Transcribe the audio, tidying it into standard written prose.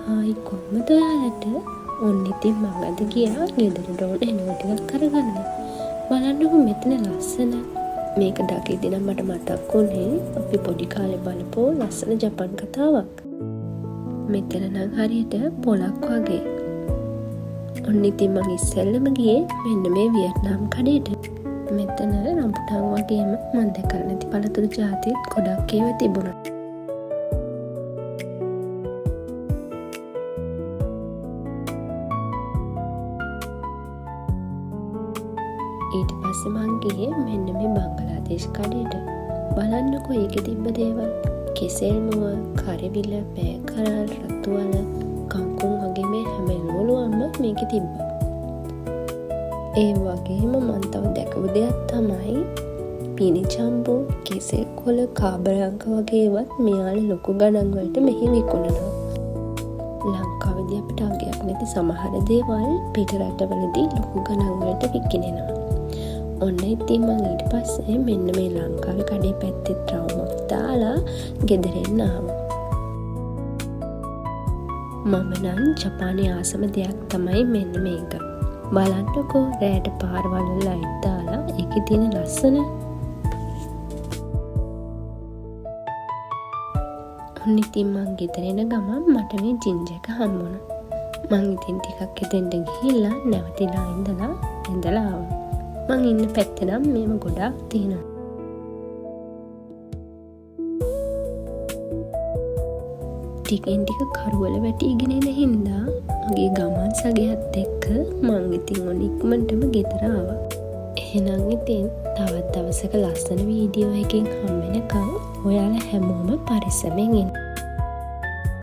Hi කොහමද ඔයාලට? ඔන්න ඉතින් මං අද ගියා ගෙදරට ඕන එනවා ටිකක් කරගන්න. බලන්නකො මෙතන ලස්සන. මේක දකිද්දි නම් මට මතක් වුණේ අපි පොඩි කාලේ බලපු ලස්සන ජපන් කතාවක්. මෙතන නම් හරියට පොලක් වගේ. ඔන්න ඉතින් මං ඉස්සෙල්ලම ගියේ මෙන්න මේ වියට්නාම් කඩේට. මෙතන රම්බුටාන් වගේම මං දැකලා නැති පළතුරු ජාතිත් ගොඩක් ඒවා තිබුණා. ඊට පස්සේ මං ගියේ මෙන්න මේ බංගලාදේශ කඩේට. බලන්නකෝ ඒකේ තිබ්බ දේවල්. කෙසෙල් මුව, කරවිල, පෑකරල්, රතුවල, කංකුම් වගේ මේ හැම එළවලුවක්ම මේකේ තිබ්බා. ඒ වගේම මං තව දැකපු දෙයක් තමයි පීනි චම්පු, කෙසෙල් කොළ, කාබරංක වගේ ඒවත් මෙයාලා ලොකු ගණන් වලට මෙහි විකුණනවා. ලංකාවේදී අපිට අගයක් නැති සමහර දේවල් පිට රටවලදී ලොකු ගණන් වලට විකිණෙනවා. ඔන්න ඉතින් මං ඊට පස්සේ මෙන්න මේ ලංකාවේ කඩේ පැත්තේ ට්‍රවුමක් දාලා ගෙදර එන්න ආවා. මම නම් ජපානයේ ආසම දෙයක් තමයි මෙන්න මේක. බලන්නකෝ රෑට පාරවල් වල ලයිට් දාලා ඒකේ තියෙන ලස්සන. ඔන්න ඉතින් මං ගෙදර එන ගමන් මට මේ ජින්ජර් එක හම්බුණා. මං ඉතින් ටිකක් එතෙන්ට ගිහිල්ලා නැවතිලා ඉඳලා ආවා. මං ඉන්න පැත්තේ නම් මේව ගොඩාක් තියෙනවා. ටිකෙන් ටික කරුවල වැටිගෙන එන හින්දා මගේ ගමන් සගයත් එක්ක මං ඉතින් ඔන්න ඉක්මනටම ගෙදර ආවා. එහෙනම් ඉතින් තවත් දවසක ලස්සන වීඩියෝ එකකින් හම්බ වෙනකම් ඔයාලා හැමෝම පරිස්සමෙන් ඉන්න.